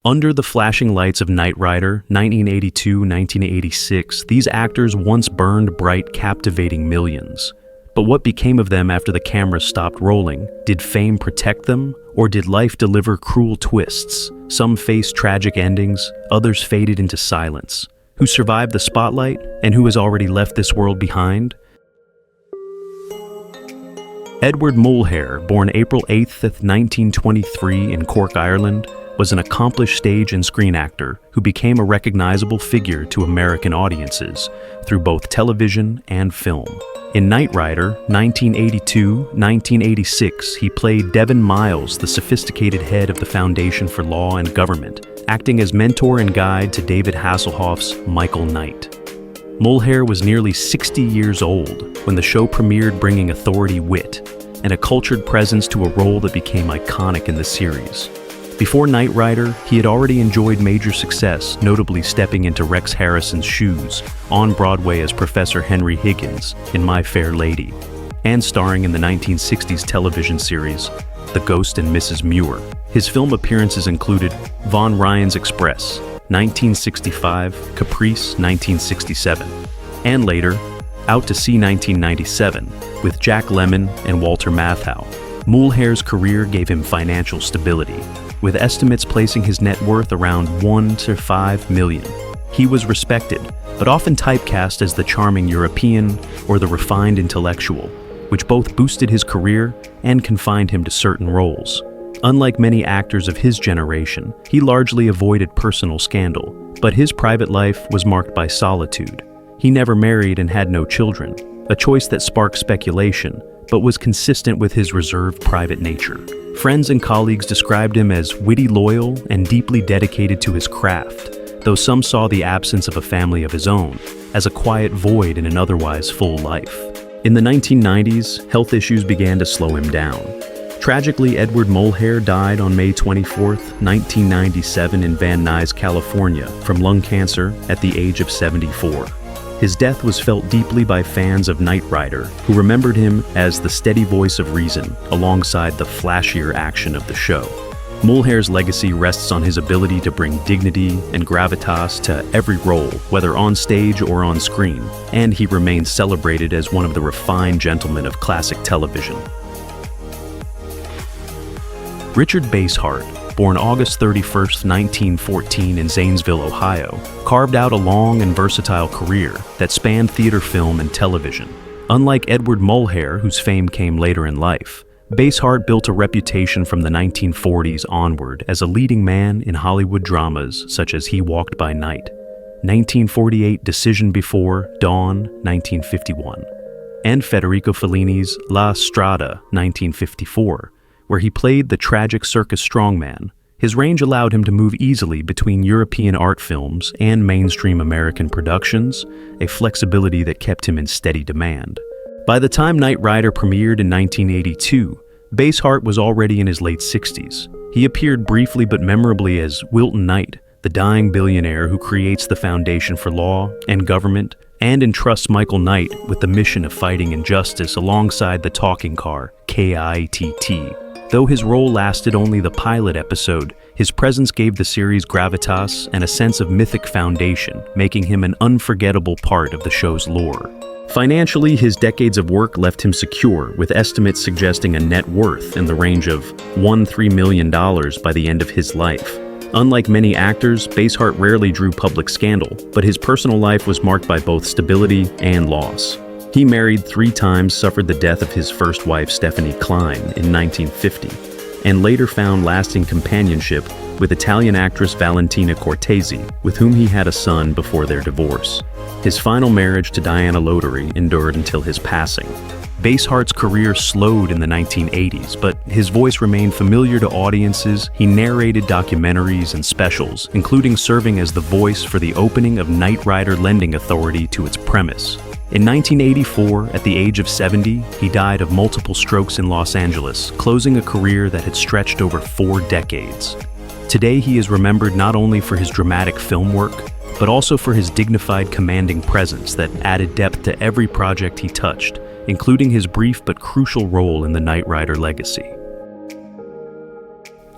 Under the flashing lights of Knight Rider, 1982-1986, these actors once burned bright, captivating millions. But what became of them after the cameras stopped rolling? Did fame protect them, or did life deliver cruel twists? Some faced tragic endings, others faded into silence. Who survived the spotlight, and who has already left this world behind? Edward Mulhare, born April 8, 1923 in Cork, Ireland, was an accomplished stage and screen actor who became a recognizable figure to American audiences through both television and film. In Knight Rider, 1982-1986, he played Devin Miles, the sophisticated head of the Foundation for Law and Government, acting as mentor and guide to David Hasselhoff's Michael Knight. Mulhare was nearly 60 years old when the show premiered, bringing authority, wit, and a cultured presence to a role that became iconic in the series. Before Knight Rider, he had already enjoyed major success, notably stepping into Rex Harrison's shoes on Broadway as Professor Henry Higgins in My Fair Lady, and starring in the 1960s television series The Ghost and Mrs. Muir. His film appearances included Von Ryan's Express, 1965, Caprice, 1967, and later, Out to Sea, 1997, with Jack Lemmon and Walter Matthau. Mulhare's career gave him financial stability, with estimates placing his net worth around $1 to $5 million. He was respected, but often typecast as the charming European or the refined intellectual, which both boosted his career and confined him to certain roles. Unlike many actors of his generation, he largely avoided personal scandal, but his private life was marked by solitude. He never married and had no children, a choice that sparked speculation, but was consistent with his reserved private nature. Friends and colleagues described him as witty, loyal, and deeply dedicated to his craft, though some saw the absence of a family of his own as a quiet void in an otherwise full life. In the 1990s, health issues began to slow him down. Tragically, Edward Mulhare died on May 24, 1997 in Van Nuys, California, from lung cancer at the age of 74. His death was felt deeply by fans of Knight Rider, who remembered him as the steady voice of reason alongside the flashier action of the show. Mulhare's legacy rests on his ability to bring dignity and gravitas to every role, whether on stage or on screen, and he remains celebrated as one of the refined gentlemen of classic television. Richard Basehart, born August 31, 1914 in Zanesville, Ohio, carved out a long and versatile career that spanned theater, film, and television. Unlike Edward Mulhare, whose fame came later in life, Basehart built a reputation from the 1940s onward as a leading man in Hollywood dramas such as He Walked by Night, 1948 Decision Before Dawn, 1951, and Federico Fellini's La Strada, 1954, where he played the tragic circus strongman. His range allowed him to move easily between European art films and mainstream American productions, a flexibility that kept him in steady demand. By the time Knight Rider premiered in 1982, Basehart was already in his late 60s. He appeared briefly but memorably as Wilton Knight, the dying billionaire who creates the Foundation for Law and Government and entrusts Michael Knight with the mission of fighting injustice alongside the talking car, KITT. Though his role lasted only the pilot episode, his presence gave the series gravitas and a sense of mythic foundation, making him an unforgettable part of the show's lore. Financially, his decades of work left him secure, with estimates suggesting a net worth in the range of $1-3 million by the end of his life. Unlike many actors, Basehart rarely drew public scandal, but his personal life was marked by both stability and loss. He married 3 times, suffered the death of his first wife, Stephanie Klein, in 1950, and later found lasting companionship with Italian actress Valentina Cortese, with whom he had a son before their divorce. His final marriage to Diana Loteri endured until his passing. Basehart's career slowed in the 1980s, but his voice remained familiar to audiences. He narrated documentaries and specials, including serving as the voice for the opening of Knight Rider Lending Authority to its premise. In 1984, at the age of 70, he died of multiple strokes in Los Angeles, closing a career that had stretched over 4 decades. Today, he is remembered not only for his dramatic film work, but also for his dignified, commanding presence that added depth to every project he touched, including his brief but crucial role in the Knight Rider legacy.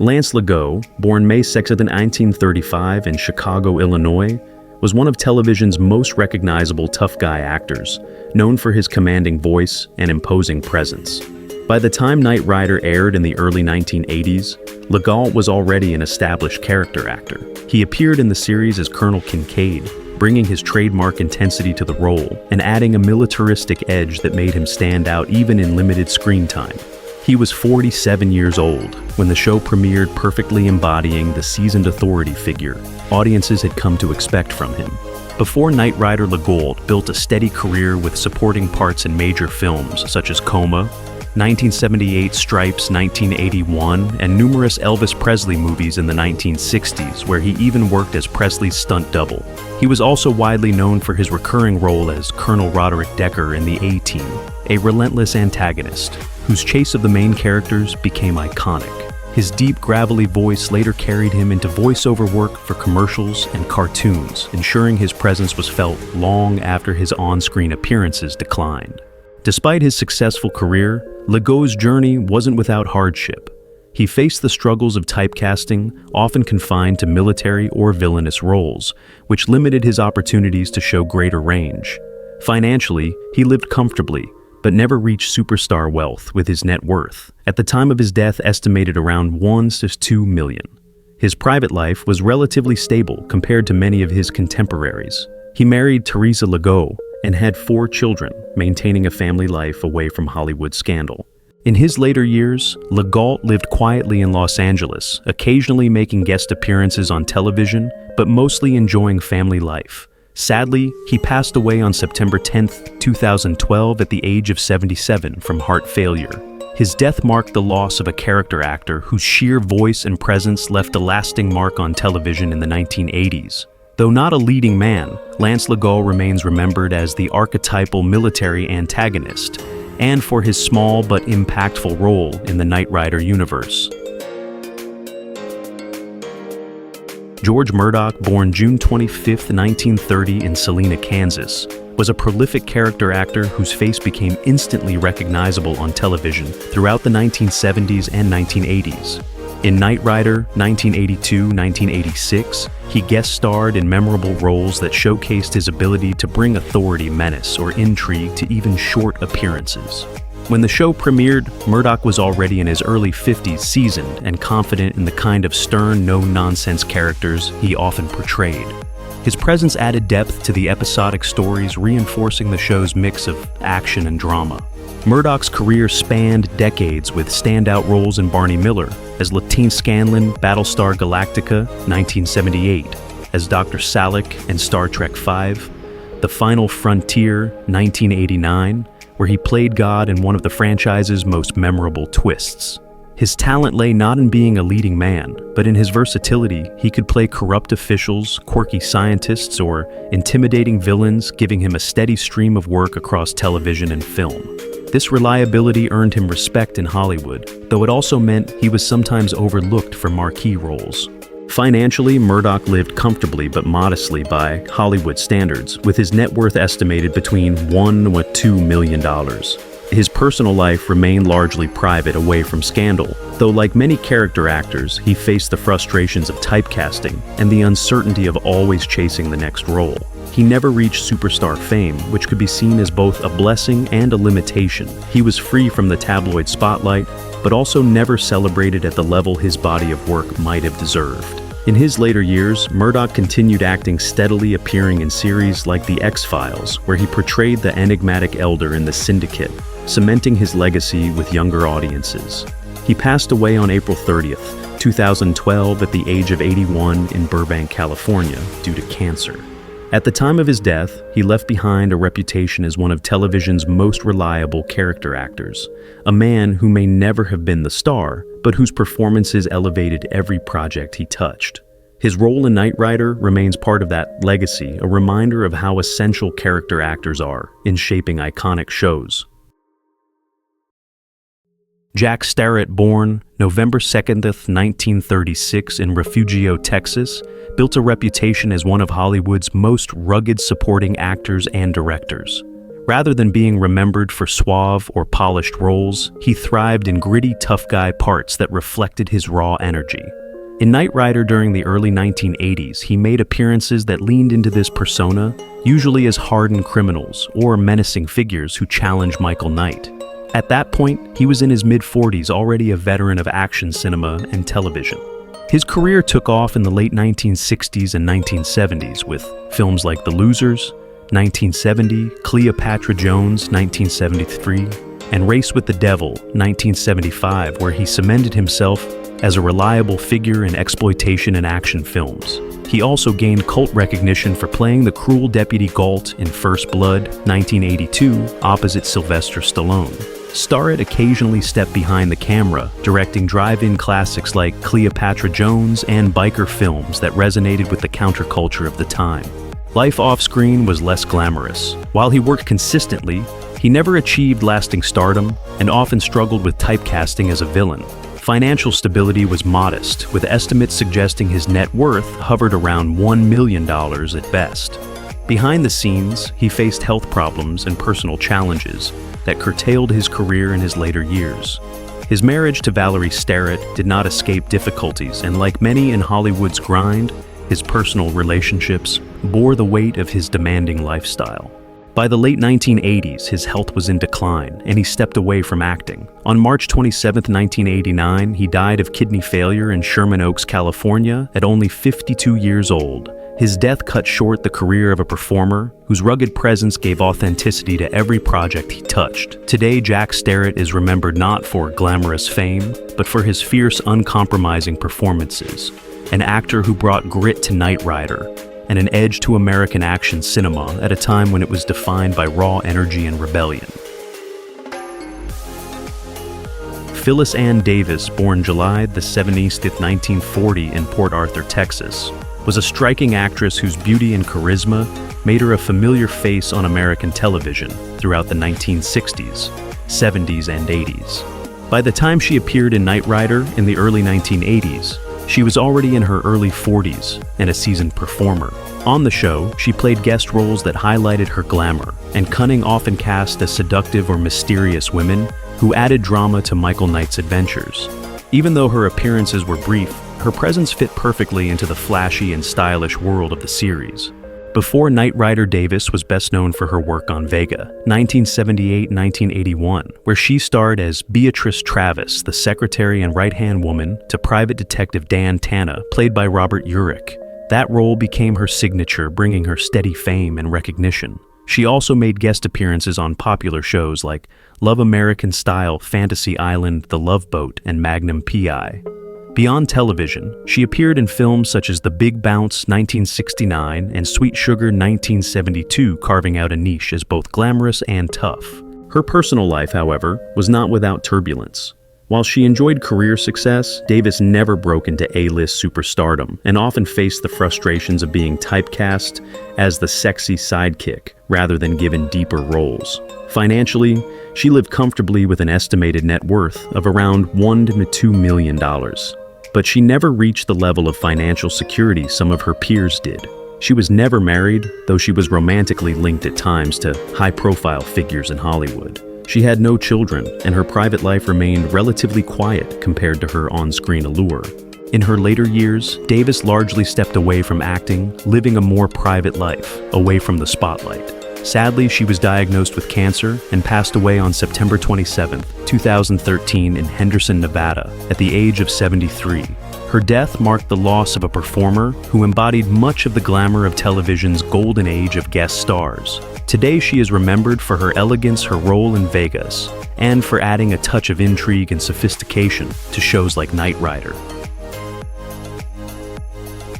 Lance Legault, born May 6, 1935 in Chicago, Illinois, was one of television's most recognizable tough guy actors, known for his commanding voice and imposing presence. By the time Knight Rider aired in the early 1980s, Legault was already an established character actor. He appeared in the series as Colonel Kincaid, bringing his trademark intensity to the role and adding a militaristic edge that made him stand out even in limited screen time. He was 47 years old when the show premiered, perfectly embodying the seasoned authority figure audiences had come to expect from him. Before Knight Rider, Legault built a steady career with supporting parts in major films such as Coma, 1978 Stripes, 1981, and numerous Elvis Presley movies in the 1960s, where he even worked as Presley's stunt double. He was also widely known for his recurring role as Colonel Roderick Decker in The A-Team, a relentless antagonist, whose chase of the main characters became iconic. His deep, gravelly voice later carried him into voiceover work for commercials and cartoons, ensuring his presence was felt long after his on-screen appearances declined. Despite his successful career, Legault's journey wasn't without hardship. He faced the struggles of typecasting, often confined to military or villainous roles, which limited his opportunities to show greater range. Financially, he lived comfortably, but never reached superstar wealth, with his net worth, at the time of his death, estimated around $1 to $2 million. His private life was relatively stable compared to many of his contemporaries. He married Teresa Legault and had 4 children, maintaining a family life away from Hollywood scandal. In his later years, Legault lived quietly in Los Angeles, occasionally making guest appearances on television, but mostly enjoying family life. Sadly, he passed away on September 10, 2012 at the age of 77 from heart failure. His death marked the loss of a character actor whose sheer voice and presence left a lasting mark on television in the 1980s. Though not a leading man, Lance Legault remains remembered as the archetypal military antagonist, and for his small but impactful role in the Knight Rider universe. George Murdoch, born June 25, 1930 in Salina, Kansas, was a prolific character actor whose face became instantly recognizable on television throughout the 1970s and 1980s. In Knight Rider 1982-1986, he guest starred in memorable roles that showcased his ability to bring authority, menace, or intrigue to even short appearances. When the show premiered, Murdoch was already in his early 50s, seasoned and confident in the kind of stern, no-nonsense characters he often portrayed. His presence added depth to the episodic stories, reinforcing the show's mix of action and drama. Murdoch's career spanned decades, with standout roles in Barney Miller as Lieutenant Scanlon, Battlestar Galactica, 1978, as Dr. Salak in Star Trek V, The Final Frontier, 1989, where he played God in one of the franchise's most memorable twists. His talent lay not in being a leading man, but in his versatility. He could play corrupt officials, quirky scientists, or intimidating villains, giving him a steady stream of work across television and film. This reliability earned him respect in Hollywood, though it also meant he was sometimes overlooked for marquee roles. Financially, Murdoch lived comfortably but modestly by Hollywood standards, with his net worth estimated between $1 and $2 million. His personal life remained largely private, away from scandal, though like many character actors, he faced the frustrations of typecasting and the uncertainty of always chasing the next role. He never reached superstar fame, which could be seen as both a blessing and a limitation. He was free from the tabloid spotlight, but also never celebrated at the level his body of work might have deserved. In his later years, Murdoch continued acting steadily, appearing in series like The X-Files, where he portrayed the enigmatic elder in The Syndicate, cementing his legacy with younger audiences. He passed away on April 30th, 2012 at the age of 81 in Burbank, California, due to cancer. At the time of his death, he left behind a reputation as one of television's most reliable character actors, a man who may never have been the star, but whose performances elevated every project he touched. His role in Knight Rider remains part of that legacy, a reminder of how essential character actors are in shaping iconic shows. Jack Starrett, born November 2nd, 1936 in Refugio, Texas, built a reputation as one of Hollywood's most rugged supporting actors and directors. Rather than being remembered for suave or polished roles, he thrived in gritty, tough guy parts that reflected his raw energy. In Knight Rider during the early 1980s, he made appearances that leaned into this persona, usually as hardened criminals or menacing figures who challenged Michael Knight. At that point, he was in his mid-40s, already a veteran of action cinema and television. His career took off in the late 1960s and 1970s with films like The Losers, 1970, Cleopatra Jones, 1973, and Race with the Devil, 1975, where he cemented himself as a reliable figure in exploitation and action films. He also gained cult recognition for playing the cruel Deputy Galt in First Blood, 1982, opposite Sylvester Stallone. Starrett occasionally stepped behind the camera, directing drive-in classics like Cleopatra Jones and biker films that resonated with the counterculture of the time. Life off-screen was less glamorous. While he worked consistently, he never achieved lasting stardom and often struggled with typecasting as a villain. Financial stability was modest, with estimates suggesting his net worth hovered around $1 million at best. Behind the scenes, he faced health problems and personal challenges that curtailed his career in his later years. His marriage to Valerie Starrett did not escape difficulties, and like many in Hollywood's grind, his personal relationships bore the weight of his demanding lifestyle. By the late 1980s, his health was in decline, and he stepped away from acting. On March 27, 1989, he died of kidney failure in Sherman Oaks, California, at only 52 years old. His death cut short the career of a performer whose rugged presence gave authenticity to every project he touched. Today, Jack Starrett is remembered not for glamorous fame, but for his fierce, uncompromising performances. An actor who brought grit to Knight Rider and an edge to American action cinema at a time when it was defined by raw energy and rebellion. Phyllis Ann Davis, born July 17th, 1940 in Port Arthur, Texas, was a striking actress whose beauty and charisma made her a familiar face on American television throughout the 1960s, 70s, and 80s. By the time she appeared in Knight Rider in the early 1980s, she was already in her early 40s and a seasoned performer. On the show, she played guest roles that highlighted her glamour, and cunning often cast as seductive or mysterious women who added drama to Michael Knight's adventures. Even though her appearances were brief, her presence fit perfectly into the flashy and stylish world of the series. Before Knight Rider, Davis was best known for her work on Vega, 1978-1981, where she starred as Beatrice Travis, the secretary and right-hand woman to Private Detective Dan Tana, played by Robert Urich. That role became her signature, bringing her steady fame and recognition. She also made guest appearances on popular shows like Love American Style, Fantasy Island, The Love Boat, and Magnum P.I. Beyond television, she appeared in films such as The Big Bounce 1969 and Sweet Sugar 1972, carving out a niche as both glamorous and tough. Her personal life, however, was not without turbulence. While she enjoyed career success, Davis never broke into A-list superstardom and often faced the frustrations of being typecast as the sexy sidekick rather than given deeper roles. Financially, she lived comfortably with an estimated net worth of around $1 to $2 million. But she never reached the level of financial security some of her peers did. She was never married, though she was romantically linked at times to high-profile figures in Hollywood. She had no children, and her private life remained relatively quiet compared to her on-screen allure. In her later years, Davis largely stepped away from acting, living a more private life, away from the spotlight. Sadly, she was diagnosed with cancer and passed away on September 27, 2013 in Henderson, Nevada, at the age of 73. Her death marked the loss of a performer who embodied much of the glamour of television's golden age of guest stars. Today, she is remembered for her elegance, her role in Vegas, and for adding a touch of intrigue and sophistication to shows like Knight Rider.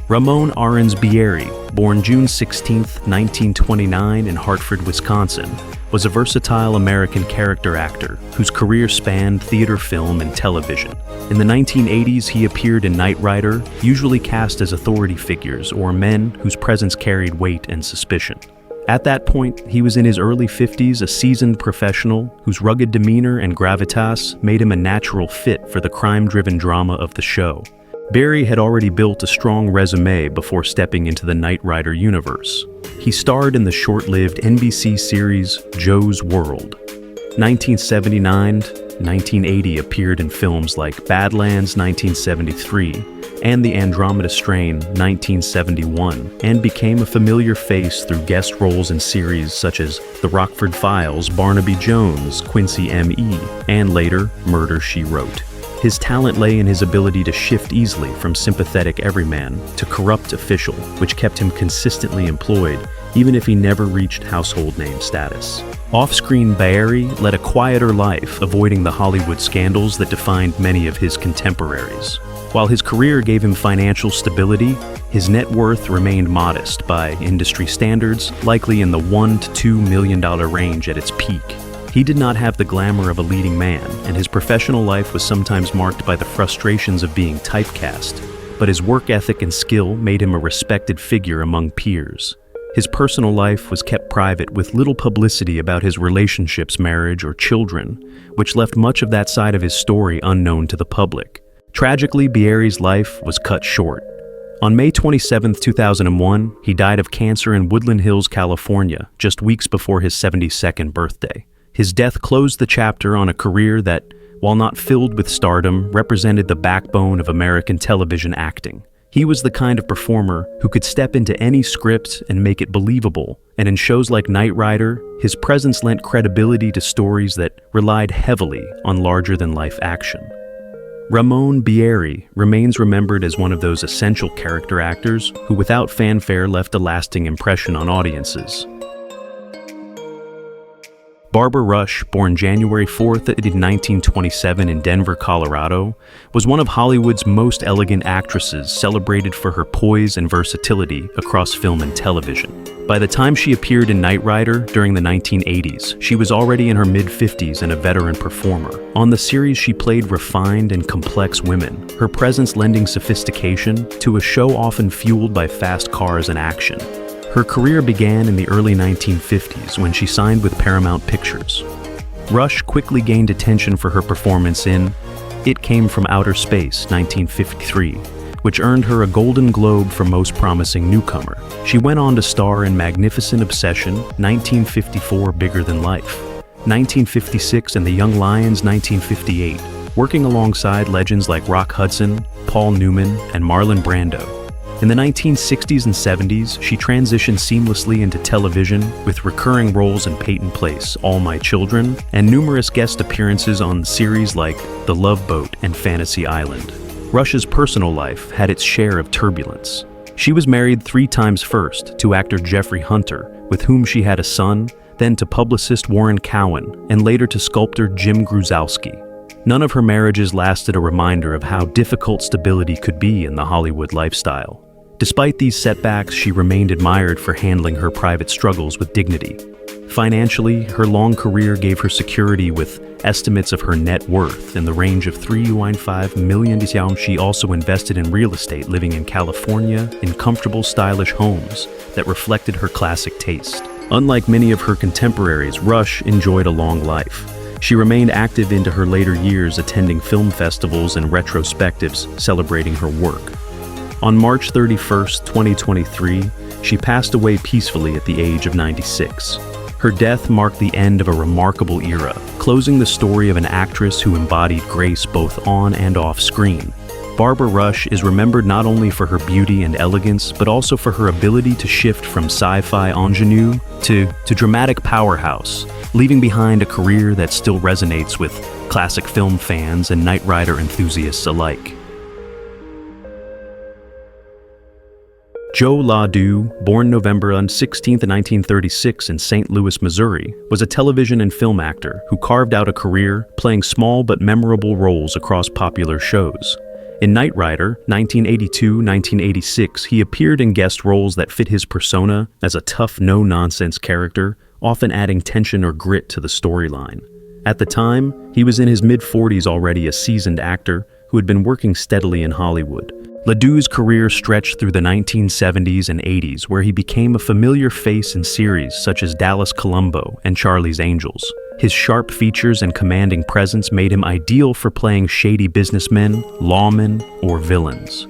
Ramon Arens-Bieri, born June 16, 1929 in Hartford, Wisconsin, was a versatile American character actor whose career spanned theater, film, and television. In the 1980s, he appeared in Knight Rider, usually cast as authority figures or men whose presence carried weight and suspicion. At that point, he was in his early 50s, a seasoned professional whose rugged demeanor and gravitas made him a natural fit for the crime-driven drama of the show. Barry had already built a strong resume before stepping into the Knight Rider universe. He starred in the short-lived NBC series Joe's World. 1979 to 1980 appeared in films like Badlands 1973 and The Andromeda Strain 1971, and became a familiar face through guest roles in series such as The Rockford Files, Barnaby Jones, Quincy M.E., and later Murder, She Wrote. His talent lay in his ability to shift easily from sympathetic everyman to corrupt official, which kept him consistently employed, even if he never reached household name status. Off-screen, Barry led a quieter life, avoiding the Hollywood scandals that defined many of his contemporaries. While his career gave him financial stability, his net worth remained modest by industry standards, likely in the $1 to $2 million range at its peak. He did not have the glamour of a leading man, and his professional life was sometimes marked by the frustrations of being typecast, but his work ethic and skill made him a respected figure among peers. His personal life was kept private with little publicity about his relationships, marriage, or children, which left much of that side of his story unknown to the public. Tragically, Barry's life was cut short. On May 27, 2001, he died of cancer in Woodland Hills, California, just weeks before his 72nd birthday. His death closed the chapter on a career that, while not filled with stardom, represented the backbone of American television acting. He was the kind of performer who could step into any script and make it believable, and in shows like Knight Rider, his presence lent credibility to stories that relied heavily on larger-than-life action. Ramon Bieri remains remembered as one of those essential character actors who without fanfare left a lasting impression on audiences. Barbara Rush, born January 4th, 1927 in Denver, Colorado, was one of Hollywood's most elegant actresses, celebrated for her poise and versatility across film and television. By the time she appeared in Knight Rider during the 1980s, she was already in her mid-50s and a veteran performer. On the series, she played refined and complex women, her presence lending sophistication to a show often fueled by fast cars and action. Her career began in the early 1950s when she signed with Paramount Pictures. Rush quickly gained attention for her performance in It Came from Outer Space, 1953, which earned her a Golden Globe for Most Promising Newcomer. She went on to star in Magnificent Obsession, 1954, Bigger Than Life, 1956, and The Young Lions, 1958, working alongside legends like Rock Hudson, Paul Newman, and Marlon Brando. In the 1960s and 70s, she transitioned seamlessly into television with recurring roles in Peyton Place, All My Children, and numerous guest appearances on series like The Love Boat and Fantasy Island. Rush's personal life had its share of turbulence. She was married 3 times first to actor Jeffrey Hunter, with whom she had a son, then to publicist Warren Cowan, and later to sculptor Jim Gruzowski. None of her marriages lasted a reminder of how difficult stability could be in the Hollywood lifestyle. Despite these setbacks, she remained admired for handling her private struggles with dignity. Financially, her long career gave her security with estimates of her net worth in the range of $3.5 million. She also invested in real estate, living in California in comfortable, stylish homes that reflected her classic taste. Unlike many of her contemporaries, Rush enjoyed a long life. She remained active into her later years, attending film festivals and retrospectives celebrating her work. On March 31, 2023, she passed away peacefully at the age of 96. Her death marked the end of a remarkable era, closing the story of an actress who embodied grace both on and off screen. Barbara Rush is remembered not only for her beauty and elegance, but also for her ability to shift from sci-fi ingenue to dramatic powerhouse, leaving behind a career that still resonates with classic film fans and Knight Rider enthusiasts alike. Joe LaDue, born November 16, 1936 in St. Louis, Missouri, was a television and film actor who carved out a career playing small but memorable roles across popular shows. In Knight Rider, 1982-1986, he appeared in guest roles that fit his persona as a tough, no-nonsense character, often adding tension or grit to the storyline. At the time, he was in his mid-40s, already a seasoned actor who had been working steadily in Hollywood. LaDue's career stretched through the 1970s and 80s, where he became a familiar face in series such as Dallas Columbo and Charlie's Angels. His sharp features and commanding presence made him ideal for playing shady businessmen, lawmen, or villains.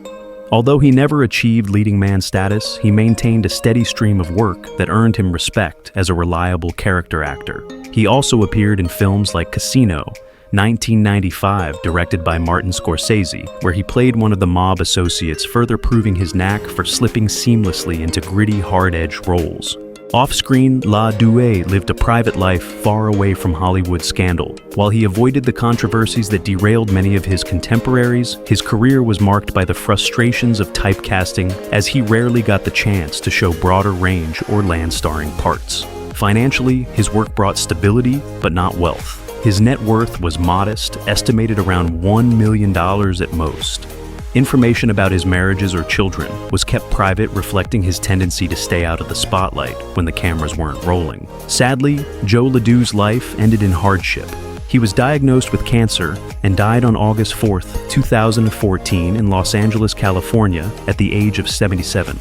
Although he never achieved leading man status, he maintained a steady stream of work that earned him respect as a reliable character actor. He also appeared in films like Casino, 1995, directed by Martin Scorsese, where he played one of the mob associates, further proving his knack for slipping seamlessly into gritty, hard-edged roles. Off-screen, La Doué lived a private life far away from Hollywood scandal. While he avoided the controversies that derailed many of his contemporaries, his career was marked by the frustrations of typecasting, as he rarely got the chance to show broader range or land starring parts. Financially, his work brought stability, but not wealth. His net worth was modest, estimated around $1 million at most. Information about his marriages or children was kept private, reflecting his tendency to stay out of the spotlight when the cameras weren't rolling. Sadly, Joe Ledoux's life ended in hardship. He was diagnosed with cancer and died on August 4, 2014 in Los Angeles, California, at the age of 77.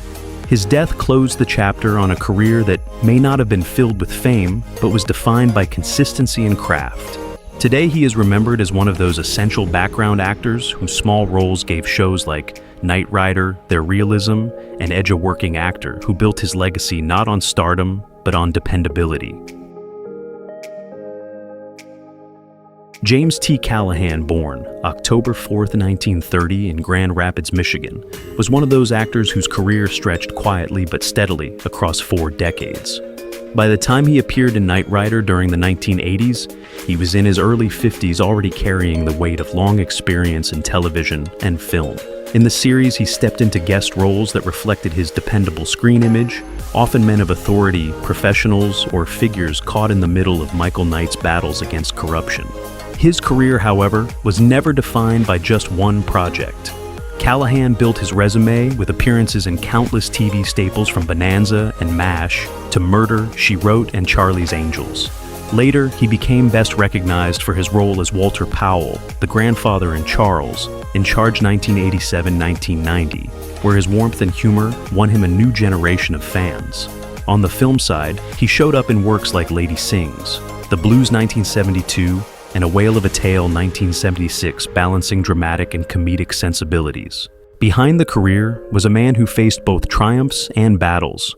His death closed the chapter on a career that may not have been filled with fame, but was defined by consistency and craft. Today, he is remembered as one of those essential background actors whose small roles gave shows like Knight Rider their realism, and Edge a working actor who built his legacy not on stardom, but on dependability. James T. Callahan, born October 4, 1930 in Grand Rapids, Michigan, was one of those actors whose career stretched quietly but steadily across 4 decades. By the time he appeared in Knight Rider during the 1980s, he was in his early 50s, already carrying the weight of long experience in television and film. In the series, he stepped into guest roles that reflected his dependable screen image, often men of authority, professionals, or figures caught in the middle of Michael Knight's battles against corruption. His career, however, was never defined by just one project. Callahan built his resume with appearances in countless TV staples from Bonanza and MASH to Murder, She Wrote, and Charlie's Angels. Later, he became best recognized for his role as Walter Powell, the grandfather in Charles, in Charge 1987-1990, where his warmth and humor won him a new generation of fans. On the film side, he showed up in works like Lady Sings, The Blues 1972, and A Whale of a Tale 1976, balancing dramatic and comedic sensibilities. Behind the career was a man who faced both triumphs and battles.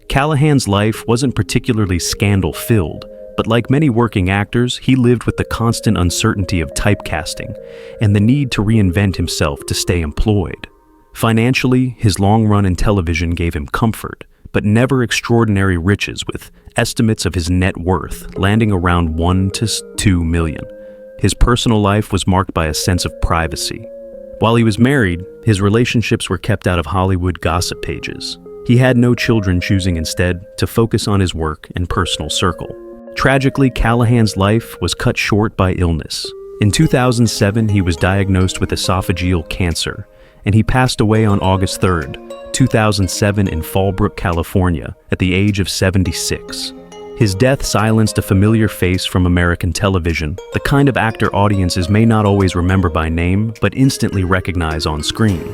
Callahan's life wasn't particularly scandal-filled, but like many working actors, he lived with the constant uncertainty of typecasting and the need to reinvent himself to stay employed. Financially, his long run in television gave him comfort, but never extraordinary riches, with estimates of his net worth landing around $1 to $2 million. His personal life was marked by a sense of privacy. While he was married, his relationships were kept out of Hollywood gossip pages. He had no children, choosing instead to focus on his work and personal circle. Tragically, Callahan's life was cut short by illness. In 2007, he was diagnosed with esophageal cancer, and he passed away on August 3, 2007 in Fallbrook, California, at the age of 76. His death silenced a familiar face from American television, the kind of actor audiences may not always remember by name, but instantly recognize on screen.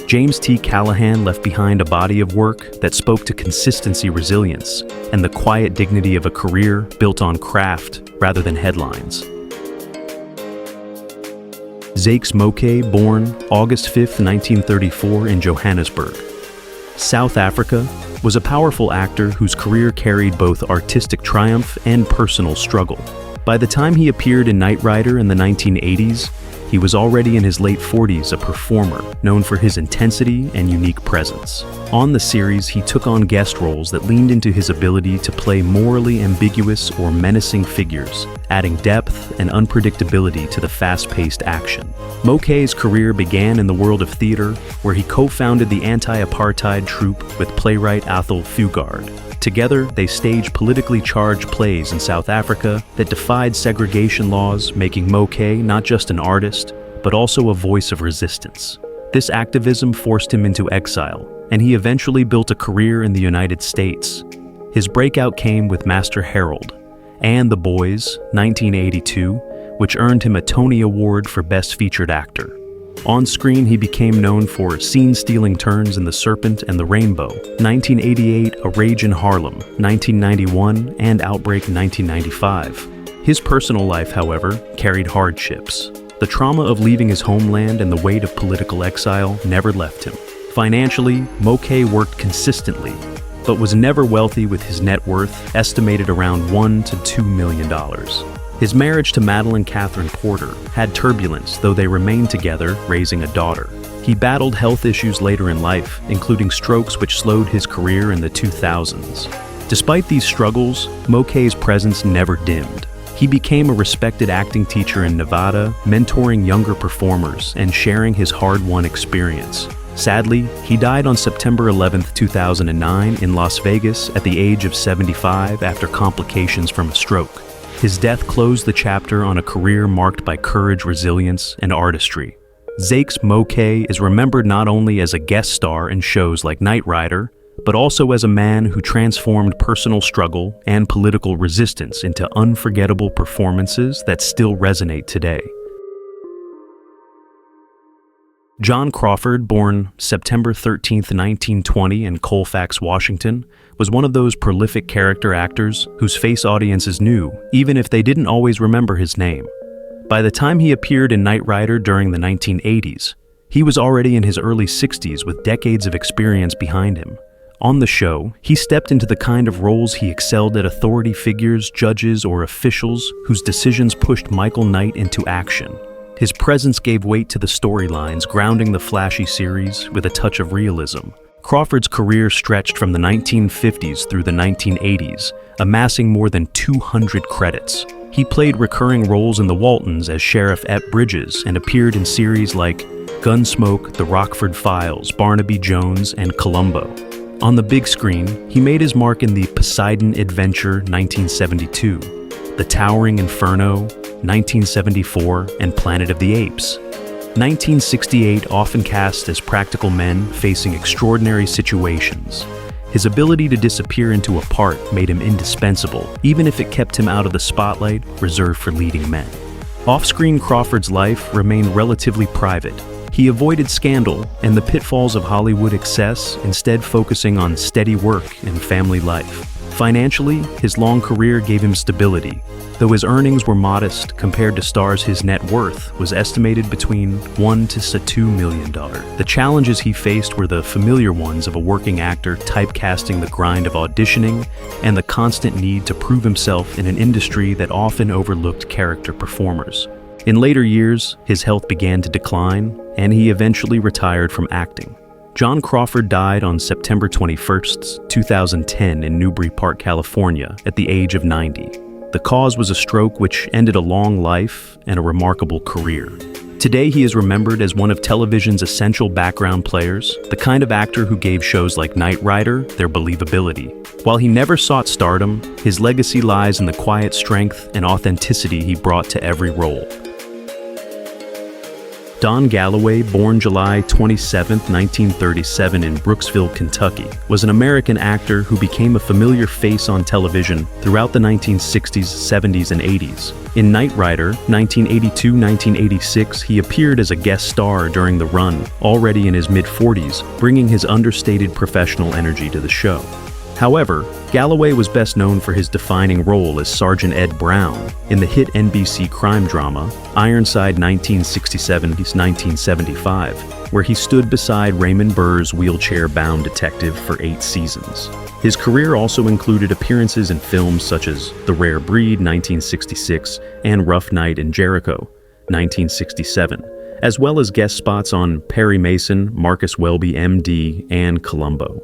James T. Callahan left behind a body of work that spoke to consistency, resilience, and the quiet dignity of a career built on craft rather than headlines. Zakes Moke, born August 5, 1934 in Johannesburg, South Africa, was a powerful actor whose career carried both artistic triumph and personal struggle. By the time he appeared in Knight Rider in the 1980s, he was already in his late 40s, a performer known for his intensity and unique presence. On the series, he took on guest roles that leaned into his ability to play morally ambiguous or menacing figures, adding depth and unpredictability to the fast-paced action. Moke's career began in the world of theater, where he co-founded the anti-apartheid troupe with playwright Athol Fugard. Together, they staged politically charged plays in South Africa that defied segregation laws, making Moke not just an artist, but also a voice of resistance. This activism forced him into exile, and he eventually built a career in the United States. His breakout came with Master Harold and The Boys, 1982, which earned him a Tony Award for Best Featured Actor. On screen, he became known for scene-stealing turns in The Serpent and the Rainbow, 1988, A Rage in Harlem, 1991, and Outbreak, 1995. His personal life, however, carried hardships. The trauma of leaving his homeland and the weight of political exile never left him. Financially, Mulcahy worked consistently, but was never wealthy, with his net worth estimated around $1 to $2 million. His marriage to Madeline Catherine Porter had turbulence, though they remained together, raising a daughter. He battled health issues later in life, including strokes which slowed his career in the 2000s. Despite these struggles, Mulcahy's presence never dimmed. He became a respected acting teacher in Nevada, mentoring younger performers and sharing his hard-won experience. Sadly, he died on September 11, 2009 in Las Vegas at the age of 75 after complications from a stroke. His death closed the chapter on a career marked by courage, resilience, and artistry. Zakes Mulcahy is remembered not only as a guest star in shows like Knight Rider, but also as a man who transformed personal struggle and political resistance into unforgettable performances that still resonate today. John Crawford, born September 13, 1920 in Colfax, Washington, was one of those prolific character actors whose face audiences knew, even if they didn't always remember his name. By the time he appeared in Knight Rider during the 1980s, he was already in his early 60s with decades of experience behind him. On the show, he stepped into the kind of roles he excelled at: authority figures, judges, or officials whose decisions pushed Michael Knight into action. His presence gave weight to the storylines, grounding the flashy series with a touch of realism. Crawford's career stretched from the 1950s through the 1980s, amassing more than 200 credits. He played recurring roles in The Waltons as Sheriff Ep Bridges and appeared in series like Gunsmoke, The Rockford Files, Barnaby Jones, and Columbo. On the big screen, he made his mark in The Poseidon Adventure 1972, The Towering Inferno 1974, and Planet of the Apes. 1968 often cast as practical men facing extraordinary situations. His ability to disappear into a part made him indispensable, even if it kept him out of the spotlight reserved for leading men. Off-screen, Crawford's life remained relatively private. He avoided scandal and the pitfalls of Hollywood excess, instead focusing on steady work and family life. Financially, his long career gave him stability. Though his earnings were modest compared to stars, his net worth was estimated between $1 to $2 million. The challenges he faced were the familiar ones of a working actor typecasting, the grind of auditioning, and the constant need to prove himself in an industry that often overlooked character performers. In later years, his health began to decline, and he eventually retired from acting. John Crawford died on September 21, 2010 in Newbury Park, California, at the age of 90. The cause was a stroke which ended a long life and a remarkable career. Today he is remembered as one of television's essential background players, the kind of actor who gave shows like Knight Rider their believability. While he never sought stardom, his legacy lies in the quiet strength and authenticity he brought to every role. Don Galloway, born July 27, 1937 in Brooksville, Kentucky, was an American actor who became a familiar face on television throughout the 1960s, 70s, and 80s. In Knight Rider, 1982-1986, he appeared as a guest star during the run, already in his mid-40s, bringing his understated professional energy to the show. However, Galloway was best known for his defining role as Sergeant Ed Brown in the hit NBC crime drama Ironside 1967-1975, where he stood beside Raymond Burr's wheelchair-bound detective for 8 seasons. His career also included appearances in films such as The Rare Breed 1966 and Rough Night in Jericho 1967, as well as guest spots on Perry Mason, Marcus Welby, MD, and Columbo.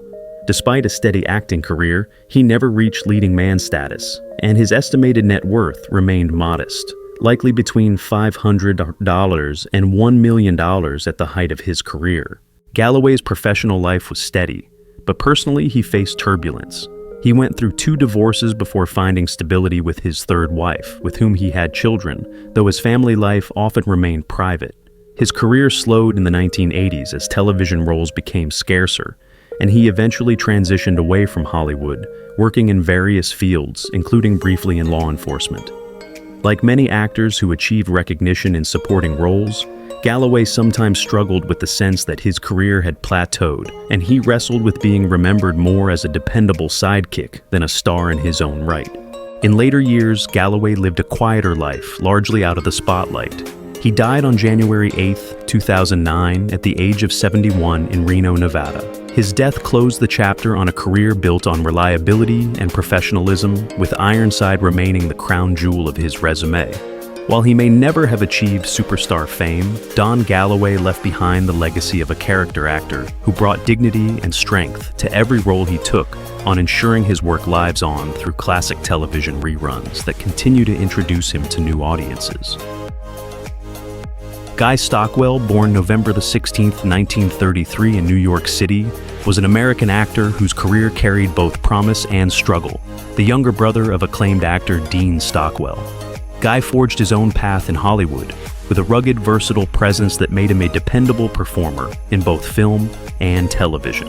Despite a steady acting career, he never reached leading man status, and his estimated net worth remained modest, likely between $500 and $1 million at the height of his career. Galloway's professional life was steady, but personally he faced turbulence. He went through 2 divorces before finding stability with his third wife, with whom he had children, though his family life often remained private. His career slowed in the 1980s as television roles became scarcer, and he eventually transitioned away from Hollywood, working in various fields, including briefly in law enforcement. Like many actors who achieved recognition in supporting roles, Galloway sometimes struggled with the sense that his career had plateaued, and he wrestled with being remembered more as a dependable sidekick than a star in his own right. In later years, Galloway lived a quieter life, largely out of the spotlight. He died on January 8, 2009, at the age of 71 in Reno, Nevada. His death closed the chapter on a career built on reliability and professionalism, with Ironside remaining the crown jewel of his resume. While he may never have achieved superstar fame, Don Galloway left behind the legacy of a character actor who brought dignity and strength to every role he took, on ensuring his work lives on through classic television reruns that continue to introduce him to new audiences. Guy Stockwell, born November 16, 1933 in New York City, was an American actor whose career carried both promise and struggle, the younger brother of acclaimed actor Dean Stockwell. Guy forged his own path in Hollywood, with a rugged, versatile presence that made him a dependable performer in both film and television.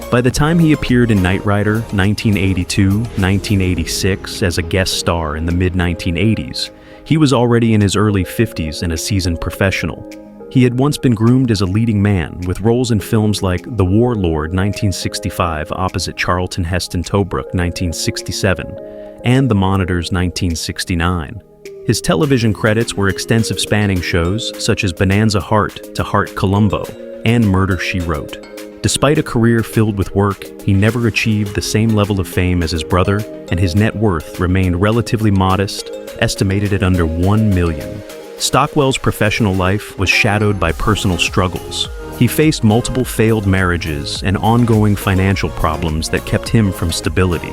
By the time he appeared in Knight Rider 1982-1986 as a guest star in the mid-1980s, he was already in his early 50s and a seasoned professional. He had once been groomed as a leading man, with roles in films like The Warlord 1965 opposite Charlton Heston Tobruk 1967, and The Monitors 1969. His television credits were extensive spanning shows such as Bonanza Heart to Heart Columbo and Murder, She Wrote. Despite a career filled with work, he never achieved the same level of fame as his brother, and his net worth remained relatively modest, estimated at under $1 million. Stockwell's professional life was shadowed by personal struggles. He faced multiple failed marriages and ongoing financial problems that kept him from stability.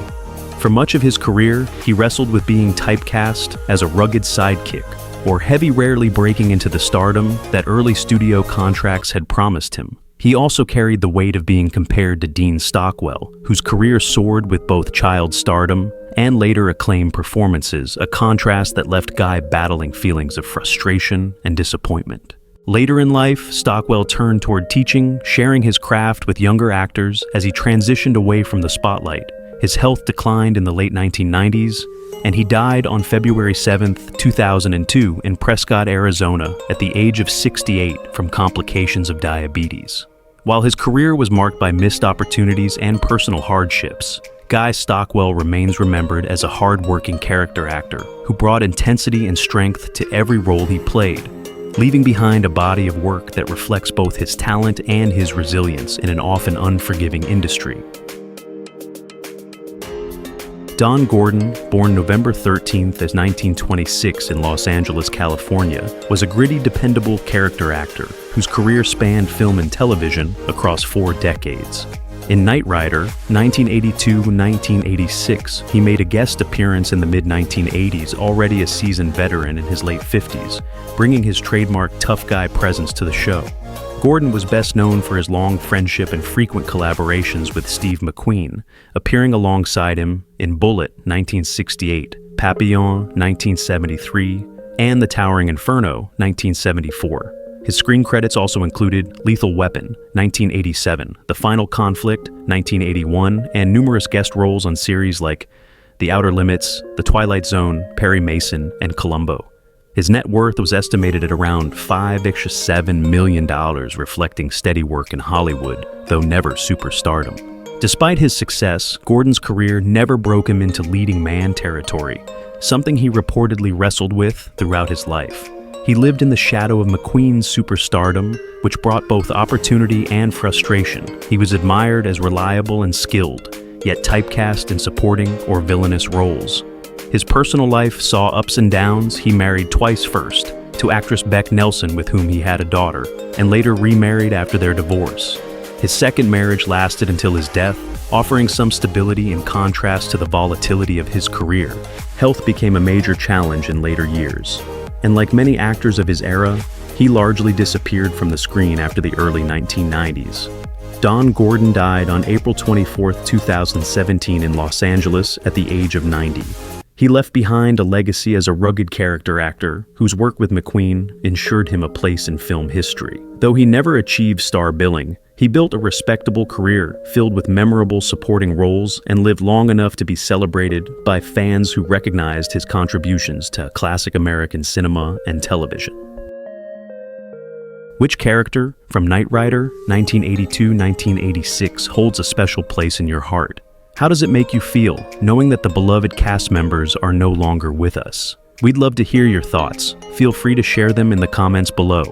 For much of his career, he wrestled with being typecast as a rugged sidekick, or rarely breaking into the stardom that early studio contracts had promised him. He also carried the weight of being compared to Dean Stockwell, whose career soared with both child stardom and later acclaimed performances, a contrast that left Guy battling feelings of frustration and disappointment. Later in life, Stockwell turned toward teaching, sharing his craft with younger actors as he transitioned away from the spotlight. His health declined in the late 1990s, and he died on February 7, 2002 in Prescott, Arizona at the age of 68 from complications of diabetes. While his career was marked by missed opportunities and personal hardships, Guy Stockwell remains remembered as a hard-working character actor who brought intensity and strength to every role he played, leaving behind a body of work that reflects both his talent and his resilience in an often unforgiving industry. Don Gordon, born November 13th as 1926 in Los Angeles, California, was a gritty, dependable character actor whose career spanned film and television across 4 decades. In Knight Rider 1982-1986, he made a guest appearance in the mid-1980s, already a seasoned veteran in his late 50s, bringing his trademark tough guy presence to the show. Gordon was best known for his long friendship and frequent collaborations with Steve McQueen, appearing alongside him in Bullitt 1968, Papillon 1973, and The Towering Inferno 1974. His screen credits also included Lethal Weapon 1987, The Final Conflict 1981, and numerous guest roles on series like The Outer Limits, The Twilight Zone, Perry Mason, and Columbo. His net worth was estimated at around $5-7 million, reflecting steady work in Hollywood, though never superstardom. Despite his success, Gordon's career never broke him into leading man territory, something he reportedly wrestled with throughout his life. He lived in the shadow of McQueen's superstardom, which brought both opportunity and frustration. He was admired as reliable and skilled, yet typecast in supporting or villainous roles. His personal life saw ups and downs. He married twice first, to actress Beck Nelson, with whom he had a daughter, and later remarried after their divorce. His second marriage lasted until his death, offering some stability in contrast to the volatility of his career. Health became a major challenge in later years, and like many actors of his era, he largely disappeared from the screen after the early 1990s. Don Gordon died on April 24, 2017 in Los Angeles at the age of 90. He left behind a legacy as a rugged character actor whose work with McQueen ensured him a place in film history. Though he never achieved star billing, he built a respectable career filled with memorable supporting roles and lived long enough to be celebrated by fans who recognized his contributions to classic American cinema and television. Which character from Knight Rider 1982-1986 holds a special place in your heart? How does it make you feel, knowing that the beloved cast members are no longer with us? We'd love to hear your thoughts. Feel free to share them in the comments below.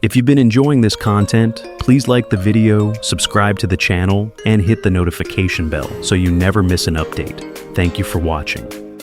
If you've been enjoying this content, please like the video, subscribe to the channel, and hit the notification bell so you never miss an update. Thank you for watching.